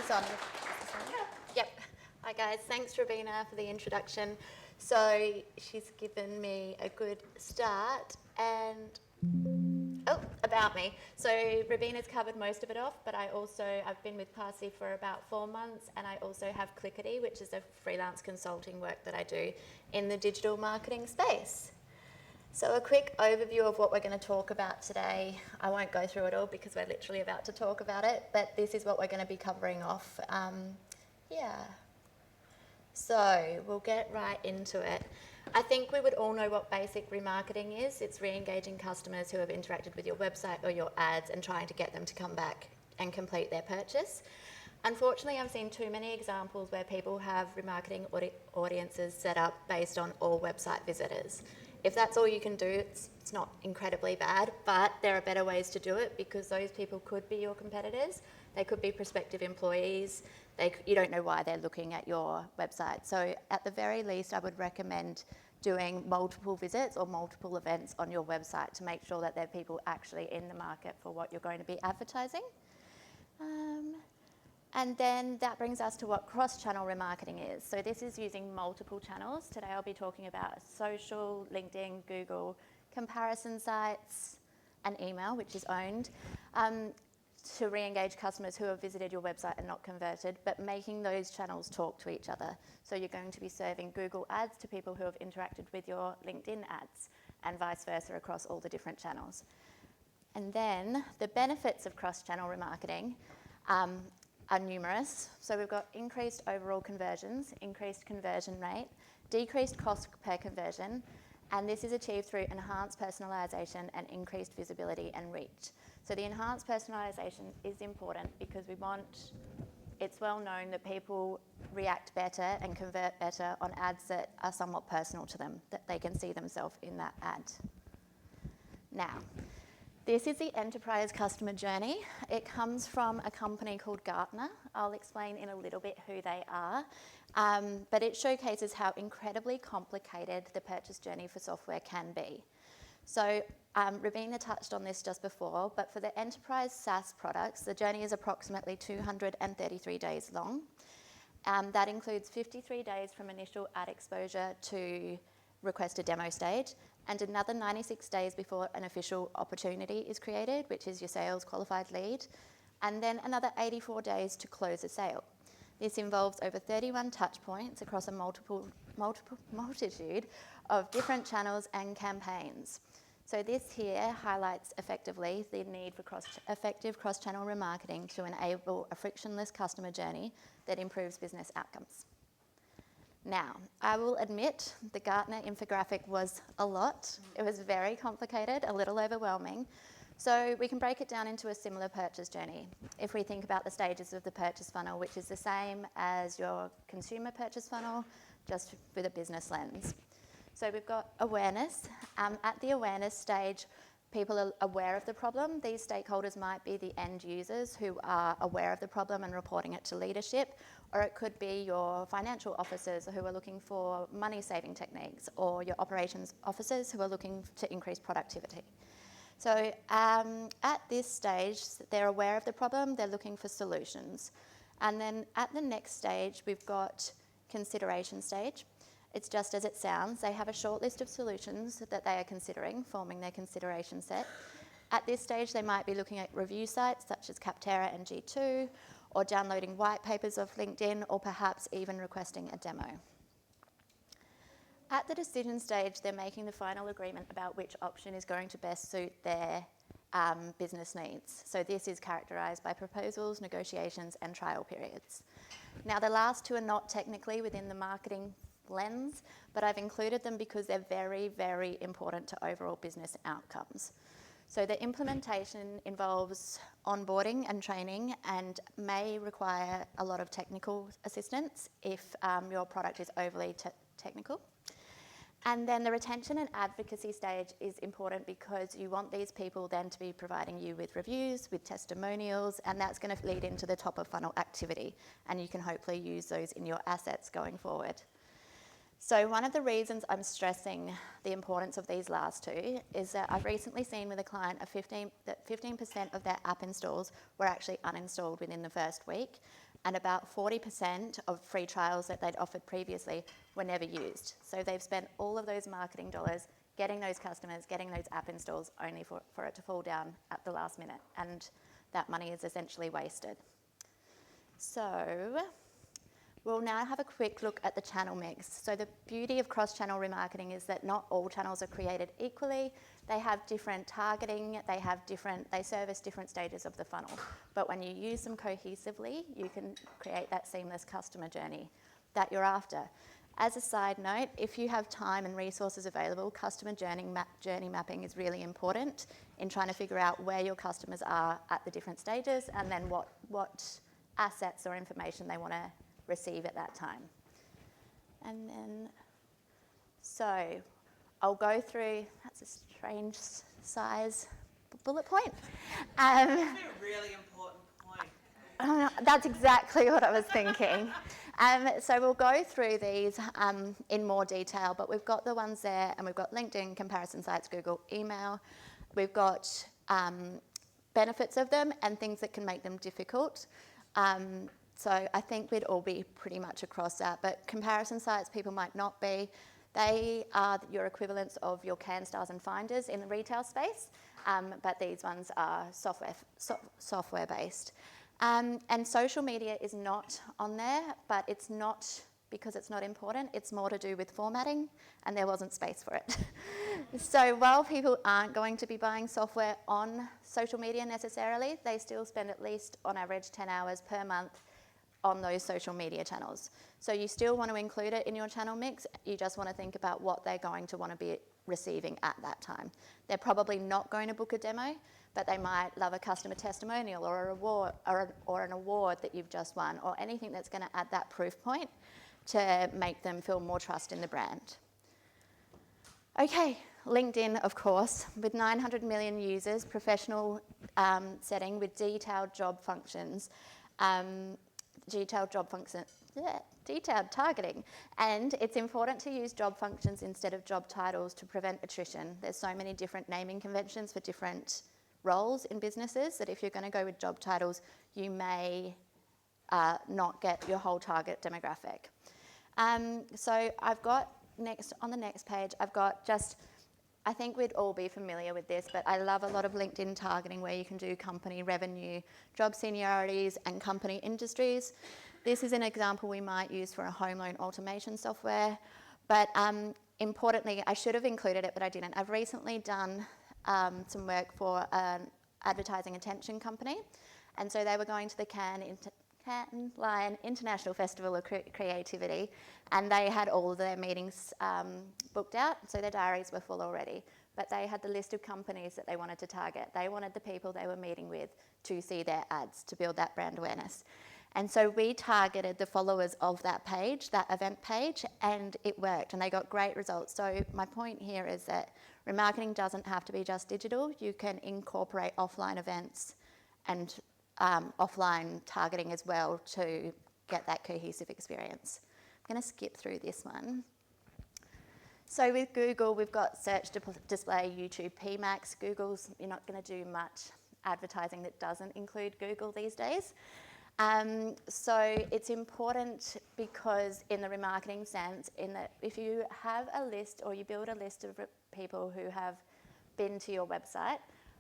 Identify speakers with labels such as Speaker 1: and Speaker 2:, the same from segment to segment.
Speaker 1: this on? Yep. Hi guys, thanks Rabina for the introduction. So she's given me a good start and about me. So Rabina's covered most of it off, but I've been with Kwasi for about 4 months, and I also have Clickety, which is a freelance consulting work that I do in the digital marketing space. So a quick overview of what we're going to talk about today. I won't go through it all because we're literally about to talk about it, but this is what we're going to be covering off. So we'll get right into it. I think we would all know what basic remarketing is. It's re-engaging customers who have interacted with your website or your ads and trying to get them to come back and complete their purchase. Unfortunately, I've seen too many examples where people have remarketing audiences set up based on all website visitors. If that's all you can do, it's not incredibly bad, but there are better ways to do it because those people could be your competitors. They could be prospective employees. You don't know why they're looking at your website. So at the very least, I would recommend doing multiple visits or multiple events on your website to make sure that there are people actually in the market for what you're going to be advertising. And then that brings us to what cross-channel remarketing is. So this is using multiple channels. Today I'll be talking about social, LinkedIn, Google, comparison sites, and email, which is owned, to re-engage customers who have visited your website and not converted, but making those channels talk to each other. So you're going to be serving Google ads to people who have interacted with your LinkedIn ads, and vice versa across all the different channels. And then the benefits of cross-channel remarketing are numerous. So we've got increased overall conversions, increased conversion rate, decreased cost per conversion, and this is achieved through enhanced personalisation and increased visibility and reach. So the enhanced personalisation is important because it's well known that people react better and convert better on ads that are somewhat personal to them, that they can see themselves in that ad. Now, this is the enterprise customer journey. It comes from a company called Gartner. I'll explain in a little bit who they are, but it showcases how incredibly complicated the purchase journey for software can be. So Rabina touched on this just before, but for the enterprise SaaS products, the journey is approximately 233 days long. That includes 53 days from initial ad exposure to request a demo stage, and another 96 days before an official opportunity is created, which is your sales qualified lead, and then another 84 days to close a sale. This involves over 31 touch points across a multitude of different channels and campaigns. So this here highlights effectively the need for effective cross-channel remarketing to enable a frictionless customer journey that improves business outcomes. Now, I will admit the Gartner infographic was a lot. It was very complicated, a little overwhelming. So we can break it down into a similar purchase journey. If we think about the stages of the purchase funnel, which is the same as your consumer purchase funnel, just with a business lens. So we've got awareness. At the awareness stage, people are aware of the problem. These stakeholders might be the end users who are aware of the problem and reporting it to leadership, or it could be your financial officers who are looking for money-saving techniques, or your operations officers who are looking to increase productivity. So at this stage, they're aware of the problem, they're looking for solutions. And then at the next stage, we've got consideration stage. It's just as it sounds. They have a short list of solutions that they are considering, forming their consideration set. At this stage, they might be looking at review sites such as Capterra and G2, or downloading white papers of LinkedIn, or perhaps even requesting a demo. At the decision stage, they're making the final agreement about which option is going to best suit their business needs. So this is characterised by proposals, negotiations, and trial periods. Now, the last two are not technically within the marketing lens, but I've included them because they're very, very important to overall business outcomes. So the implementation involves onboarding and training and may require a lot of technical assistance if your product is overly technical. And then the retention and advocacy stage is important because you want these people then to be providing you with reviews, with testimonials, and that's going to lead into the top of funnel activity, and you can hopefully use those in your assets going forward. So one of the reasons I'm stressing the importance of these last two is that I've recently seen with a client that 15% of their app installs were actually uninstalled within the first week. and about 40% of free trials that they'd offered previously were never used. So they've spent all of those marketing dollars getting those customers, getting those app installs, only for it to fall down at the last minute, and that money is essentially wasted. So we'll now have a quick look at the channel mix. So the beauty of cross-channel remarketing is that not all channels are created equally. They have different targeting, they service different stages of the funnel. But when you use them cohesively, you can create that seamless customer journey that you're after. As a side note, if you have time and resources available, customer journey mapping is really important in trying to figure out where your customers are at the different stages, and then what assets or information they want to receive at that time. And then, so I'll go through, that's a strange size bullet point.
Speaker 2: That's a really important point.
Speaker 1: That's exactly what I was thinking. So we'll go through these in more detail, but we've got the ones there, and we've got LinkedIn, comparison sites, Google, email. We've got benefits of them and things that can make them difficult. So I think we'd all be pretty much across that, but comparison sites, people might not be. They are your equivalents of your CanStars and Finders in the retail space, but these ones are software based. And social media is not on there, but it's not because it's not important. It's more to do with formatting, and there wasn't space for it. So while people aren't going to be buying software on social media necessarily, they still spend at least on average 10 hours per month on those social media channels. So you still want to include it in your channel mix. You just want to think about what they're going to want to be receiving at that time. They're probably not going to book a demo, but they might love a customer testimonial or a reward or an award that you've just won, or anything that's going to add that proof point to make them feel more trust in the brand. Okay, LinkedIn, of course, with 900 million users, professional setting with detailed targeting. And it's important to use job functions instead of job titles to prevent attrition. There's so many different naming conventions for different roles in businesses that if you're going to go with job titles, you may not get your whole target demographic. So I've got on the next page, I've got just, I think we'd all be familiar with this, but I love a lot of LinkedIn targeting where you can do company revenue, job seniorities, and company industries. This is an example we might use for a home loan automation software, but importantly, I should have included it, but I didn't. I've recently done some work for an advertising attention company, and so they were going to the Cannes Lion International Festival of Creativity, and they had all of their meetings booked out, so their diaries were full already. But they had the list of companies that they wanted to target. They wanted the people they were meeting with to see their ads, to build that brand awareness. And so we targeted the followers of that page, that event page, and it worked, and they got great results. So my point here is that remarketing doesn't have to be just digital. You can incorporate offline events and offline targeting as well to get that cohesive experience. I'm going to skip through this one. So with Google, we've got search display, YouTube, PMax. Google's, you're not going to do much advertising that doesn't include Google these days. So it's important because in the remarketing sense, in that if you have a list or you build a list of people who have been to your website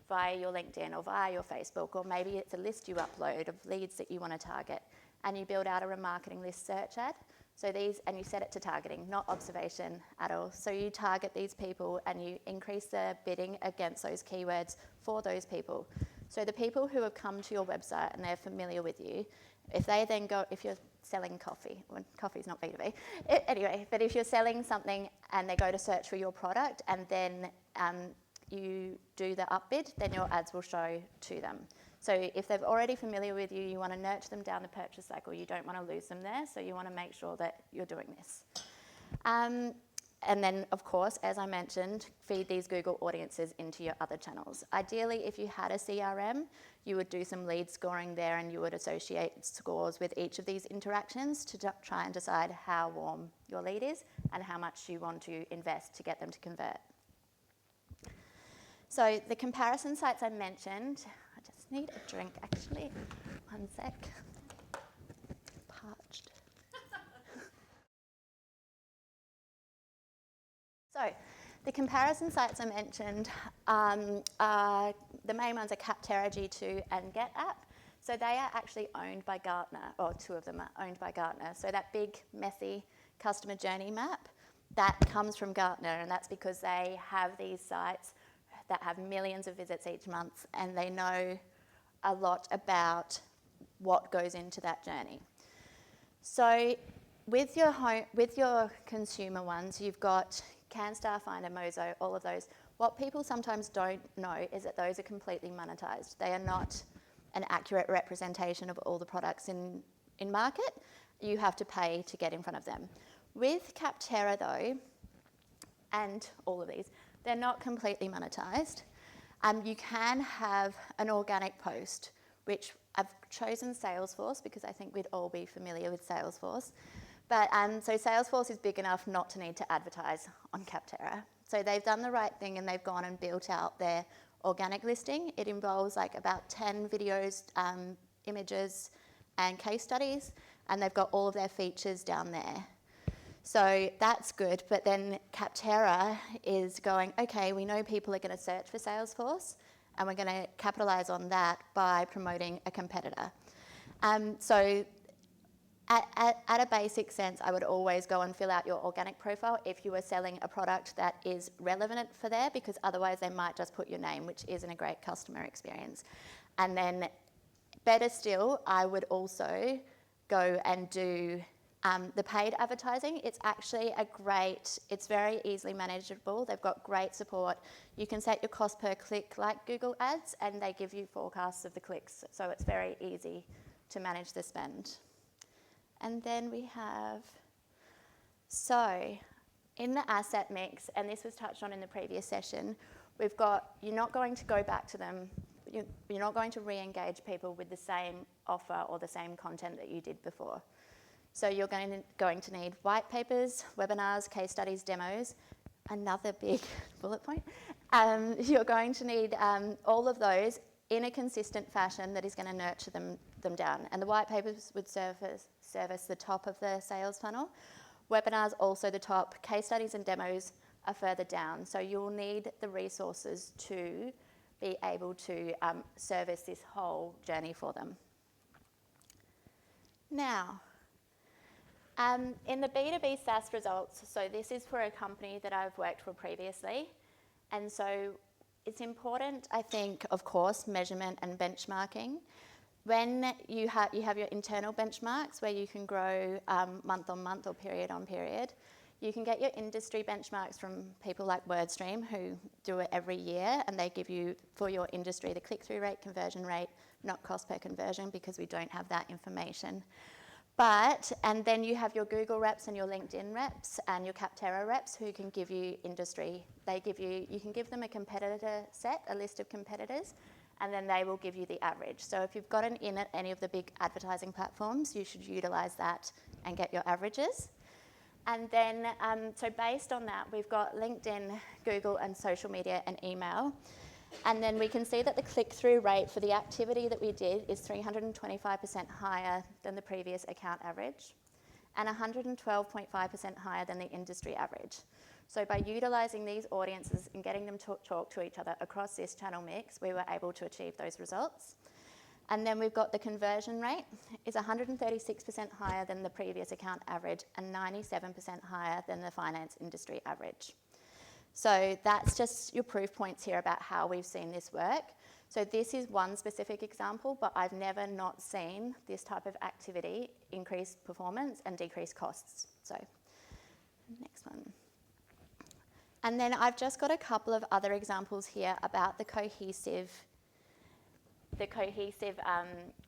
Speaker 1: via your LinkedIn or via your Facebook, or maybe it's a list you upload of leads that you want to target, and you build out a remarketing list search ad. So these, and you set it to targeting, not observation at all. So you target these people and you increase the bidding against those keywords for those people. So the people who have come to your website and they're familiar with you, if they then go, if you're selling coffee, well, coffee's not B2B, anyway, but if you're selling something and they go to search for your product and then you do the upbid, then your ads will show to them. So if they're already familiar with you, you want to nurture them down the purchase cycle. You don't want to lose them there, so you want to make sure that you're doing this. And then, of course, as I mentioned, feed these Google audiences into your other channels. Ideally, if you had a CRM, you would do some lead scoring there and you would associate scores with each of these interactions to try and decide how warm your lead is and how much you want to invest to get them to convert. So the comparison sites I mentioned, I just need a drink actually, one sec. So the comparison sites I mentioned, the main ones are Capterra, G2 and GetApp. So they are actually owned by Gartner, or two of them are owned by Gartner. So that big, messy customer journey map, that comes from Gartner, and that's because they have these sites that have millions of visits each month, and they know a lot about what goes into that journey. So with your consumer ones, you've got CanStar, Finder, Mozo, all of those. What people sometimes don't know is that those are completely monetized. They are not an accurate representation of all the products in market. You have to pay to get in front of them. With Capterra though, and all of these, they're not completely monetized. You can have an organic post, which I've chosen Salesforce because I think we'd all be familiar with Salesforce. But so Salesforce is big enough not to need to advertise on Capterra. So they've done the right thing and they've gone and built out their organic listing. It involves like about 10 videos, images and case studies, and they've got all of their features down there. So that's good, but then Capterra is going, okay, we know people are going to search for Salesforce, and we're going to capitalise on that by promoting a competitor. So at a basic sense, I would always go and fill out your organic profile if you were selling a product that is relevant for there, because otherwise they might just put your name, which isn't a great customer experience. And then better still, I would also go and do the paid advertising. It's actually it's very easily manageable. They've got great support. You can set your cost per click like Google Ads, and they give you forecasts of the clicks. So it's very easy to manage the spend. And then we have, so in the asset mix, and this was touched on in the previous session, we've got, you're not going to go back to them, you're not going to re-engage people with the same offer or the same content that you did before. So you're going to need white papers, webinars, case studies, demos, another big bullet point. You're going to need all of those in a consistent fashion that is going to nurture them down. And the white papers would service the top of the sales funnel. Webinars also the top. Case studies and demos are further down. So you'll need the resources to be able to service this whole journey for them. Now, in the B2B SaaS results, so this is for a company that I've worked for previously, and so it's important, I think, of course, measurement and benchmarking. When you have your internal benchmarks where you can grow month on month or period on period, you can get your industry benchmarks from people like WordStream who do it every year, and they give you, for your industry, the click-through rate, conversion rate, not cost per conversion, because we don't have that information. And then you have your Google reps and your LinkedIn reps and your Capterra reps who can give you industry. You can give them a competitor set, a list of competitors, and then they will give you the average. So if you've got an in at any of the big advertising platforms, you should utilise that and get your averages. And then, so based on that, we've got LinkedIn, Google, and social media and email. And then we can see that the click-through rate for the activity that we did is 325% higher than the previous account average and 112.5% higher than the industry average. So by utilising these audiences and getting them to talk to each other across this channel mix, we were able to achieve those results. And then we've got the conversion rate is 136% higher than the previous account average and 97% higher than the finance industry average. So that's just your proof points here about how we've seen this work. So this is one specific example, but I've never not seen this type of activity increase performance and decrease costs. So next one. And then I've just got a couple of other examples here about the cohesive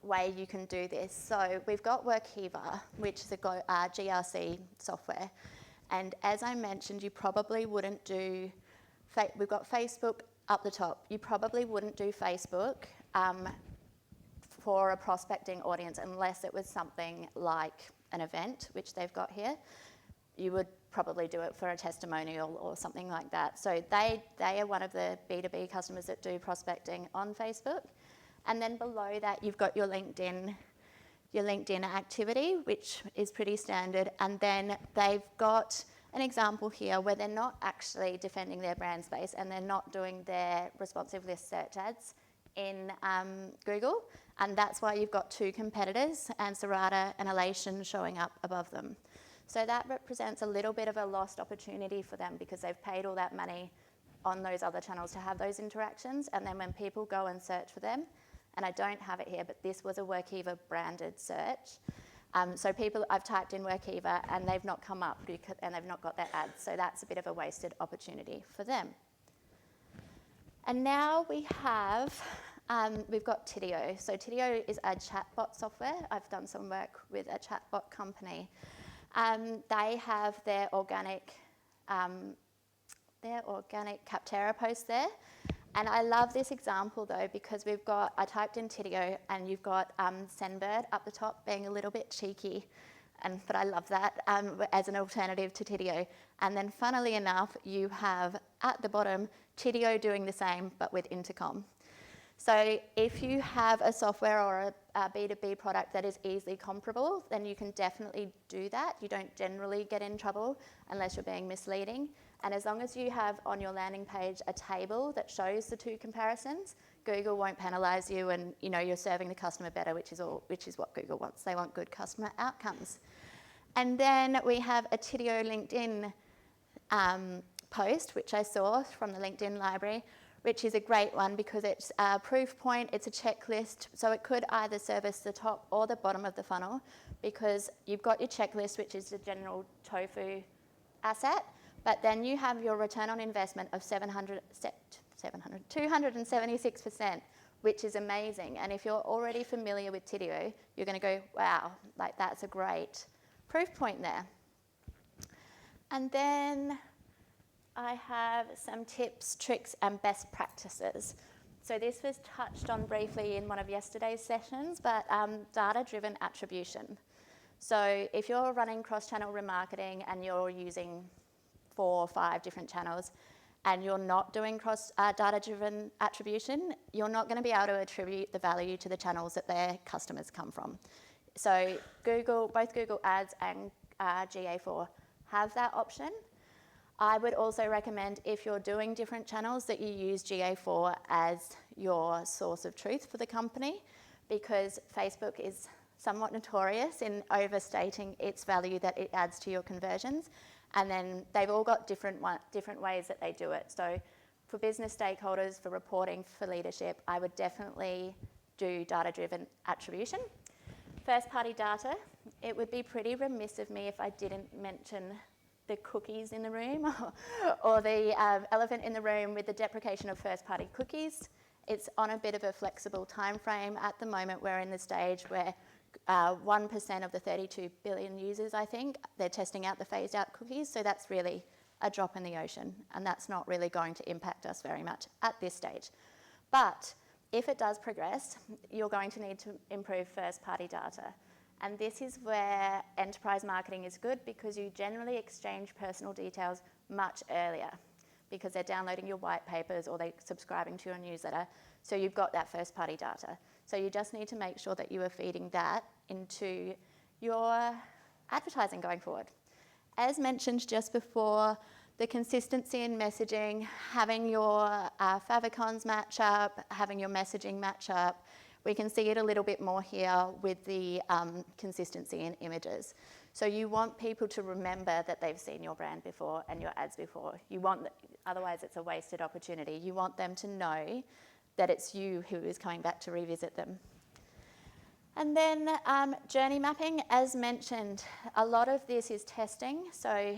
Speaker 1: way you can do this. So we've got Workiva, which is a GRC software. And as I mentioned, you probably wouldn't do, we've got Facebook up the top. You probably wouldn't do Facebook for a prospecting audience unless it was something like an event, which they've got here. You would probably do it for a testimonial or something like that. So they are one of the B2B customers that do prospecting on Facebook. And then below that, you've got your LinkedIn activity, which is pretty standard. And then they've got an example here where they're not actually defending their brand space and they're not doing their responsive list search ads in Google, and that's why you've got two competitors, Ansarada and Elation, showing up above them. So that represents a little bit of a lost opportunity for them because they've paid all that money on those other channels to have those interactions, and then when people go and search for them, and I don't have it here, but this was a Workiva branded search. So I've typed in Workiva and they've not come up and they've not got their ads. So that's a bit of a wasted opportunity for them. And now we've got Tidio. So Tidio is a chatbot software. I've done some work with a chatbot company. They have their organic Capterra post there. And I love this example though because I typed in Tidio and you've got Sendbird up the top being a little bit cheeky, but I love that as an alternative to Tidio. And then funnily enough, you have at the bottom Tidio doing the same but with intercom. So if you have a software or a B2B product that is easily comparable, then you can definitely do that. You don't generally get in trouble unless you're being misleading. And as long as you have on your landing page a table that shows the two comparisons, Google won't penalise you and you're serving the customer better, which is what Google wants. They want good customer outcomes. And then we have a Tidio LinkedIn post, which I saw from the LinkedIn library, which is a great one because it's a proof point, it's a checklist, so it could either service the top or the bottom of the funnel because you've got your checklist, which is the general tofu asset, but then you have your return on investment of 276%, which is amazing. And if you're already familiar with Tidio, you're going to go, wow, like that's a great proof point there. And then I have some tips, tricks, and best practices. So this was touched on briefly in one of yesterday's sessions, but data-driven attribution. So if you're running cross-channel remarketing and you're using 4 or 5 different channels and you're not doing data-driven attribution, you're not going to be able to attribute the value to the channels that their customers come from. So both Google Ads and GA4 have that option. I would also recommend if you're doing different channels that you use GA4 as your source of truth for the company because Facebook is somewhat notorious in overstating its value that it adds to your conversions. And then they've all got different ways that they do it. So for business stakeholders, for reporting, for leadership, I would definitely do data-driven attribution. First-party data, it would be pretty remiss of me if I didn't mention the cookies in the room or the elephant in the room with the deprecation of first-party cookies. It's on a bit of a flexible time frame. At the moment, we're in the stage where 1% of the 32 billion users, I think, they're testing out the phased-out cookies, so that's really a drop in the ocean, and that's not really going to impact us very much at this stage. But if it does progress, you're going to need to improve first-party data. And this is where enterprise marketing is good because you generally exchange personal details much earlier because they're downloading your white papers or they're subscribing to your newsletter. So you've got that first-party data. So you just need to make sure that you are feeding that into your advertising going forward. As mentioned just before, the consistency in messaging, having your favicons match up, having your messaging match up. We can see it a little bit more here with the consistency in images. So you want people to remember that they've seen your brand before and your ads before. Otherwise it's a wasted opportunity. You want them to know that it's you who is coming back to revisit them. And then journey mapping, as mentioned, a lot of this is testing. So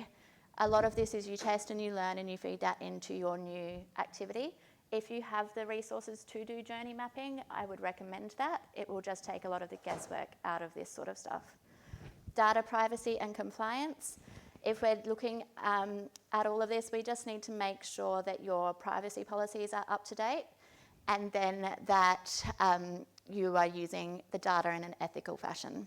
Speaker 1: a lot of this is you test and you learn and you feed that into your new activity. If you have the resources to do journey mapping, I would recommend that. It will just take a lot of the guesswork out of this sort of stuff. Data privacy and compliance. If we're looking at all of this, we just need to make sure that your privacy policies are up to date and then that you are using the data in an ethical fashion.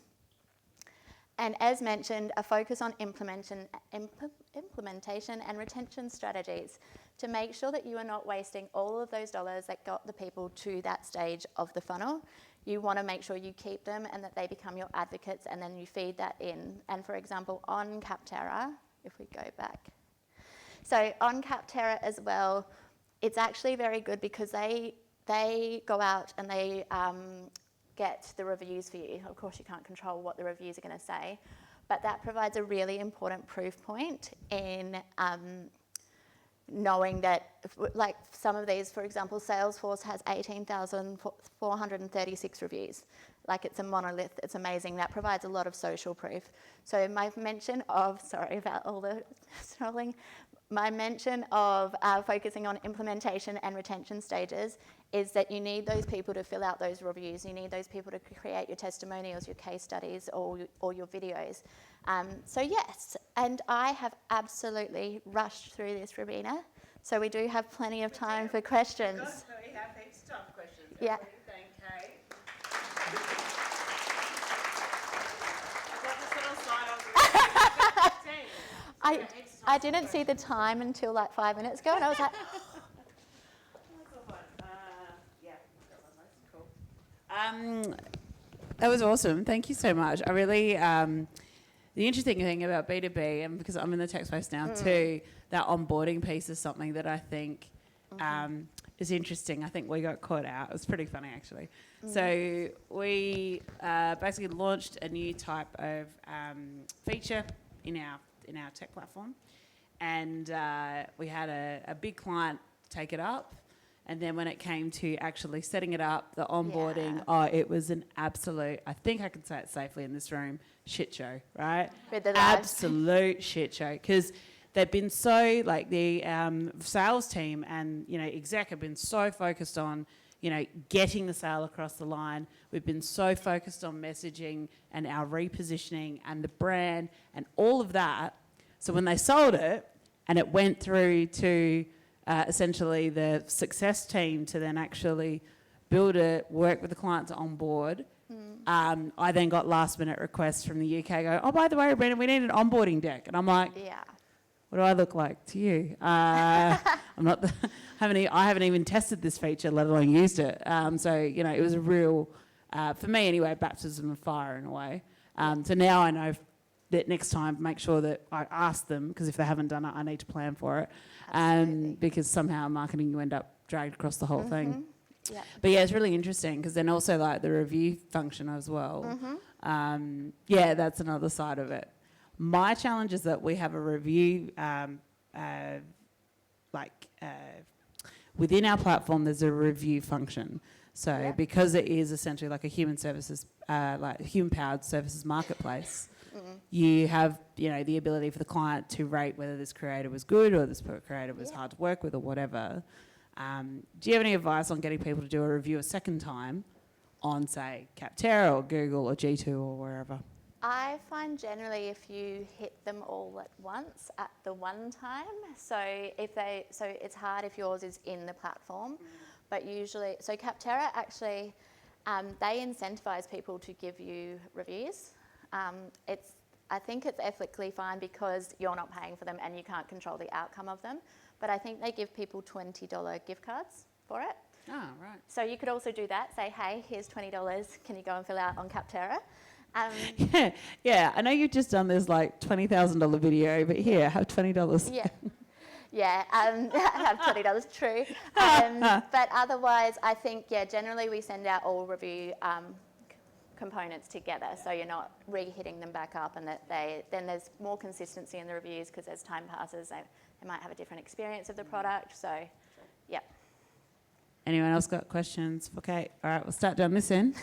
Speaker 1: And as mentioned, a focus on implementation and retention strategies to make sure that you are not wasting all of those dollars that got the people to that stage of the funnel. You want to make sure you keep them and that they become your advocates and then you feed that in. And for example, on Capterra, if we go back. So on Capterra as well, it's actually very good because they go out and they get the reviews for you. Of course, you can't control what the reviews are going to say, but that provides a really important proof point in knowing that, like some of these, for example, Salesforce has 18,436 reviews. Like it's a monolith, it's amazing. That provides a lot of social proof. So my mention of, sorry about all the scrolling, my mention of focusing on implementation and retention stages is that you need those people to fill out those reviews. You need those people to create your testimonials, your case studies, or your videos. So yes, and I have absolutely rushed through this, Robina. So we do have plenty of time for questions.
Speaker 2: God, we have heaps of tough questions.
Speaker 1: Yeah.
Speaker 2: Thank Kate. I've got this little slide on the 15.
Speaker 1: I didn't see the time until like 5 minutes ago, and I was like,
Speaker 2: That's all fun. Yeah, that was nice. Cool.
Speaker 3: That was awesome. Thank you so much. I really, the interesting thing about B2B, and because I'm in the tech space now too, that onboarding piece is something that I think is interesting. I think we got caught out. It was pretty funny actually. So we basically launched a new type of feature in our tech platform, and we had a big client take it up. And then when it came to actually setting it up, the onboarding, it was an absolute, I think I can say it safely in this room, shit show, right?
Speaker 1: With the lives.
Speaker 3: Absolute shit show. Because they've been so, like the sales team and, exec have been so focused on, getting the sale across the line. We've been so focused on messaging and our repositioning and the brand and all of that. So when they sold it and it went through to essentially the success team to then actually build it, work with the client to onboard. I then got last minute requests from the UK going, oh, by the way, Brandon, we need an onboarding deck. And I'm like,
Speaker 1: yeah.
Speaker 3: what do I look like to you? I'm not, I haven't even tested this feature, let alone used it. So, it was a real, for me anyway, baptism of fire in a way. So now I know that next time, make sure that I ask them, because if they haven't done it, I need to plan for it. Because somehow marketing, you end up dragged across the whole thing.
Speaker 1: Yeah.
Speaker 3: But yeah, it's really interesting because then also like the review function as well. That's another side of it. My challenge is that we have a review, within our platform, there's a review function. So because it is essentially like a human services, like human-powered services marketplace, you have, the ability for the client to rate whether this creator was good or this creator was hard to work with or whatever. Do you have any advice on getting people to do a review a second time on, say, Capterra or Google or G2 or wherever?
Speaker 1: I find generally if you hit them all at once at the one time, so it's hard if yours is in the platform, but usually, so Capterra actually, they incentivize people to give you reviews. I think it's ethically fine because you're not paying for them and you can't control the outcome of them. But I think they give people $20 gift cards for it.
Speaker 3: Oh, right.
Speaker 1: So you could also do that. Say, hey, here's $20. Can you go and fill out on Capterra?
Speaker 3: Yeah. I know you've just done this like $20,000 video, but here, have $20.
Speaker 1: Yeah. Have $20. True. But otherwise, I think generally we send out all review components together, so you're not re-hitting them back up, and that then there's more consistency in the reviews because as time passes, they might have a different experience of the product. So, yeah.
Speaker 3: Anyone else got questions for Kate? All right, we'll start down this end.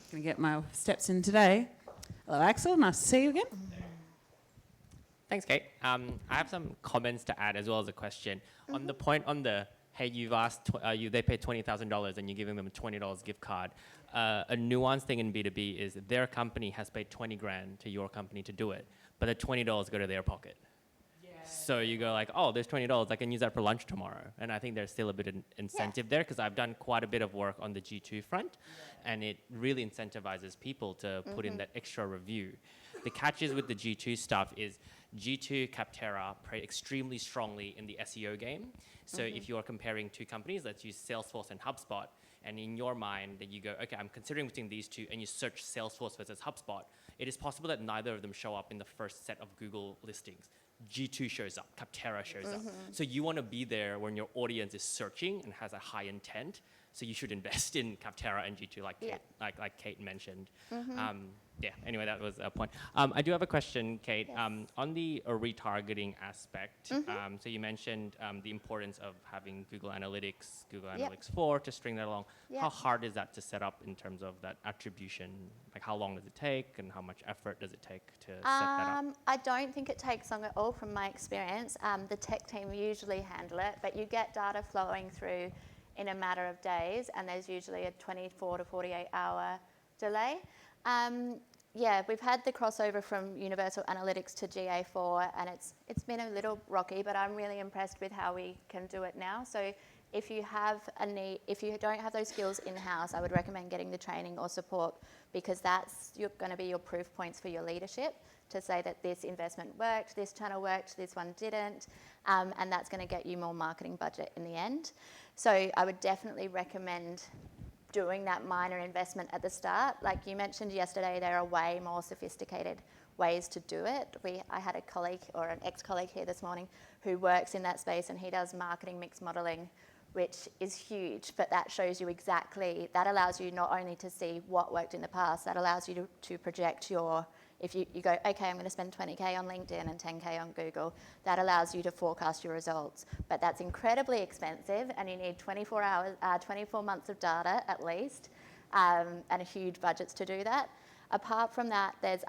Speaker 3: Gonna get my steps in today. Hello, Axel. Nice to see you again.
Speaker 4: Thanks, Kate. I have some comments to add as well as a question. On the point on the, hey, you've asked, they paid $20,000 and you're giving them a $20 gift card. A nuanced thing in B2B is their company has paid 20 grand to your company to do it, but the $20 go to their pocket. So you go like, oh, there's $20, I can use that for lunch tomorrow. And I think there's still a bit of incentive there because I've done quite a bit of work on the G2 front and it really incentivizes people to put in that extra review. The catches with the G2 stuff is G2, Capterra play extremely strongly in the SEO game. So if you are comparing two companies, let's use Salesforce and HubSpot, and in your mind that you go, okay, I'm considering between these two, and you search Salesforce versus HubSpot, it is possible that neither of them show up in the first set of Google listings. G2 shows up, Capterra shows up. So you want to be there when your audience is searching and has a high intent. So you should invest in Capterra and G2, like like Cate mentioned. Anyway, that was a point. I do have a question, Cate.
Speaker 1: Yes.
Speaker 4: On the retargeting aspect, so you mentioned the importance of having Google Analytics, Google Analytics 4 to string that along.
Speaker 1: Yep.
Speaker 4: How hard is that to set up in terms of that attribution? Like how long does it take and how much effort does it take to set that up?
Speaker 1: I don't think it takes long at all from my experience. The tech team usually handle it, but you get data flowing through in a matter of days, and there's usually a 24 to 48 hour delay. We've had the crossover from Universal Analytics to GA4, and it's been a little rocky, but I'm really impressed with how we can do it now. So if you have if you don't have those skills in-house, I would recommend getting the training or support, because that's going to be your proof points for your leadership to say that this investment worked, this channel worked, this one didn't, and that's going to get you more marketing budget in the end. So I would definitely recommend doing that minor investment at the start. Like you mentioned yesterday, there are way more sophisticated ways to do it. I had a colleague or an ex-colleague here this morning who works in that space, and he does marketing mix modeling, which is huge, but that shows you exactly, that allows you not only to see what worked in the past, that allows you to project your, if you go, okay, I'm going to spend 20K on LinkedIn and 10K on Google, that allows you to forecast your results. But that's incredibly expensive, and you need 24 months of data at least, and huge budgets to do that. Apart from that, there's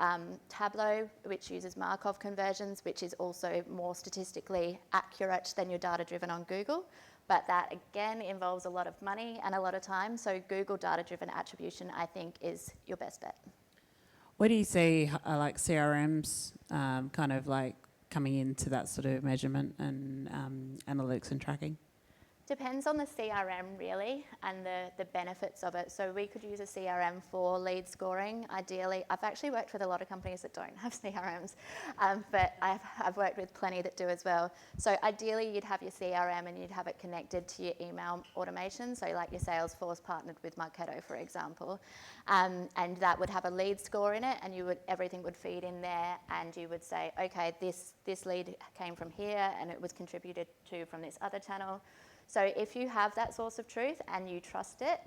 Speaker 1: Tableau, which uses Markov conversions, which is also more statistically accurate than your data-driven on Google. But that, again, involves a lot of money and a lot of time. So Google data-driven attribution, I think, is your best bet.
Speaker 3: Where do you see like CRMs kind of like coming into that sort of measurement and analytics and tracking?
Speaker 1: Depends on the CRM really, and the benefits of it. So we could use a CRM for lead scoring. Ideally, I've actually worked with a lot of companies that don't have CRMs, but I've worked with plenty that do as well. So ideally, you'd have your CRM and you'd have it connected to your email automation. So like your Salesforce partnered with Marketo, for example, and that would have a lead score in it, and everything would feed in there, and you would say, okay, this lead came from here, and it was contributed to from this other channel. So if you have that source of truth and you trust it,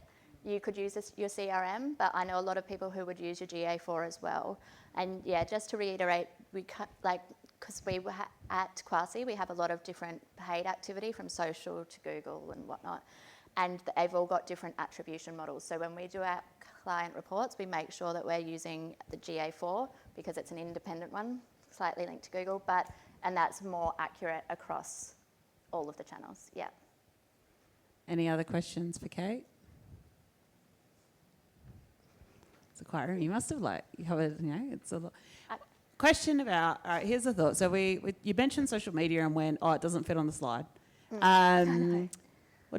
Speaker 1: you could use your CRM, but I know a lot of people who would use your GA4 as well. And yeah, just to reiterate, because we were at Kwasi, we have a lot of different paid activity from social to Google and whatnot, and they've all got different attribution models. So when we do our client reports, we make sure that we're using the GA4 because it's an independent one, slightly linked to Google, and that's more accurate across all of the channels, yeah.
Speaker 3: Any other questions for Cate? It's a quiet room. You must have it's a lot. Question about, all right, here's the thought. So you mentioned social media and when, it doesn't fit on the slide. What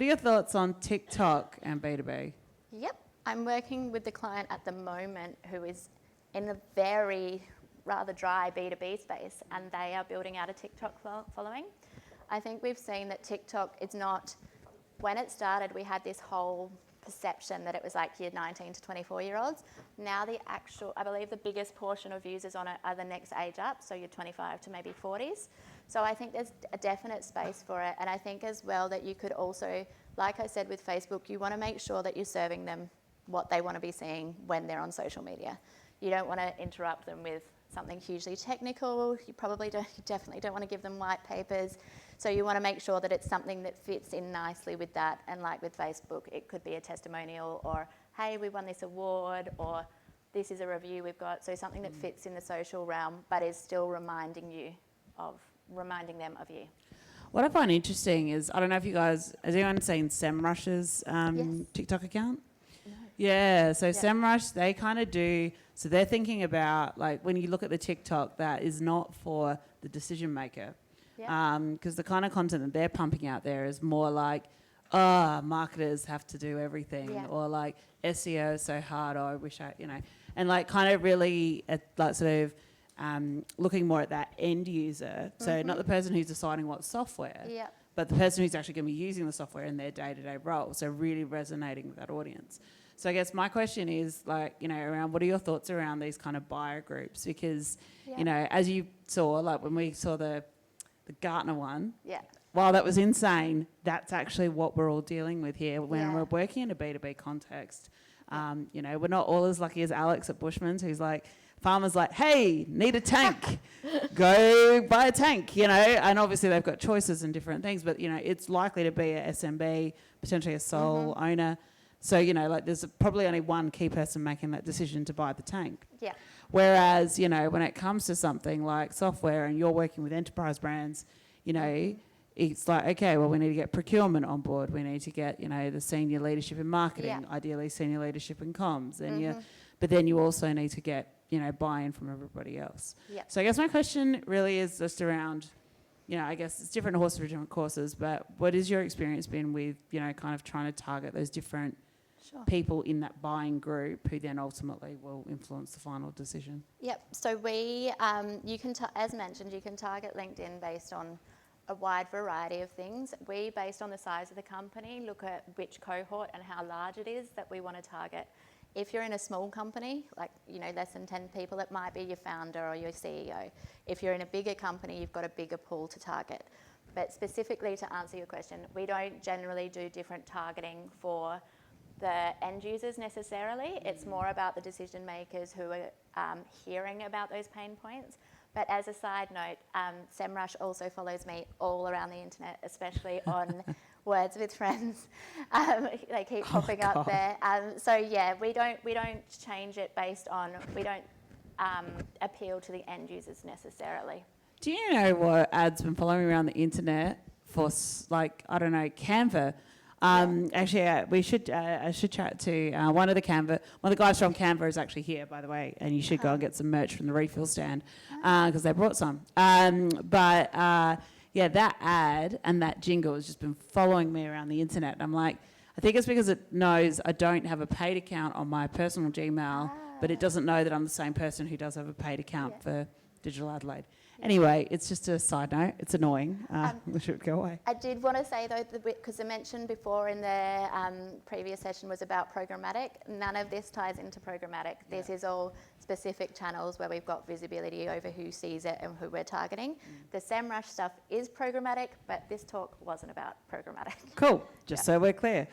Speaker 3: are your thoughts on TikTok and B2B?
Speaker 1: Yep, I'm working with the client at the moment who is in a very rather dry B2B space, and they are building out a TikTok following. I think we've seen that TikTok is not, when it started, we had this whole perception that it was like your 19 to 24-year-olds. Now I believe the biggest portion of users on it are the next age up, so your 25 to maybe 40s. So I think there's a definite space for it, and I think as well that you could also, like I said with Facebook, you want to make sure that you're serving them what they want to be seeing when they're on social media. You don't want to interrupt them with something hugely technical. You definitely don't want to give them white papers. So you want to make sure that it's something that fits in nicely with that. And like with Facebook, it could be a testimonial or, hey, we won this award, or this is a review we've got. So something that fits in the social realm, but is still reminding them of you.
Speaker 3: What I find interesting is, I don't know if you guys, has anyone seen SEMrush's
Speaker 1: Yes.
Speaker 3: TikTok account?
Speaker 1: No.
Speaker 3: Yeah, so SEMrush, they kind of do, so they're thinking about, like, when you look at the TikTok, that is not for the decision maker. Because the kind of content that they're pumping out there is more like, marketers have to do everything, or like SEO is so hard, I wish and like kind of really like sort of looking more at that end user. So not the person who's deciding what software, but the person who's actually going to be using the software in their day-to-day role. So really resonating with that audience. So I guess my question is, like, you know, around what are your thoughts around these kind of buyer groups? Because,
Speaker 1: Yeah.
Speaker 3: you know, as you saw, like when we saw the Gartner one,
Speaker 1: Yeah.
Speaker 3: while that was insane, that's actually what we're all dealing with here when
Speaker 1: Yeah.
Speaker 3: we're working in a B2B context. You know, we're not all as lucky as Alex at Bushman's, who's like, farmer's like, hey, need a tank, go buy a tank, you know, and obviously they've got choices and different things, but, you know, it's likely to be a SMB, potentially a sole owner. So, you know, like there's probably only one key person making that decision to buy the tank.
Speaker 1: Yeah.
Speaker 3: Whereas, you know, when it comes to something like software and you're working with enterprise brands, you know, it's like, okay, well, we need to get procurement on board. We need to get, you know, the senior leadership in marketing,
Speaker 1: Yeah.
Speaker 3: ideally senior leadership in comms. And but then you also need to get, you know, buy-in from everybody else.
Speaker 1: Yeah.
Speaker 3: So I guess my question really is just around, you know, I guess it's different horses for different courses, but what has your experience been with, you know, kind of trying to target those different
Speaker 1: Sure.
Speaker 3: people in that buying group who then ultimately will influence the final decision?
Speaker 1: Yep. So we, you can, as mentioned, you can target LinkedIn based on a wide variety of things. We, based on the size of the company, look at which cohort and how large it is that we want to target. If you're in a small company, like, you know, less than 10 people, it might be your founder or your CEO. If you're in a bigger company, you've got a bigger pool to target. But specifically to answer your question, we don't generally do different targeting for the end users necessarily. It's more about the decision makers who are hearing about those pain points. But as a side note, SEMrush also follows me all around the internet, especially on Words with Friends. They keep popping up there. So yeah, we don't change it based on, we don't appeal to the end users necessarily.
Speaker 3: Do you know what ads been following around the internet for, like, I don't know, Canva? Actually, we should. I should chat to one of the guys from Canva is actually here, by the way, and you should go and get some merch from the refill stand because they brought some. Yeah, that ad and that jingle has just been following me around the internet. And I'm like, I think it's because it knows I don't have a paid account on my personal Gmail, but it doesn't know that I'm the same person who does have a paid account for Digital Adelaide. Anyway, it's just a side note. It's annoying. Wish it would go away.
Speaker 1: I did want to say, though, because I mentioned before in the previous session was about programmatic. None of this ties into programmatic. This is all specific channels where we've got visibility over who sees it and who we're targeting. The SEMrush stuff is programmatic, but this talk wasn't about programmatic.
Speaker 3: Cool. Just so we're clear.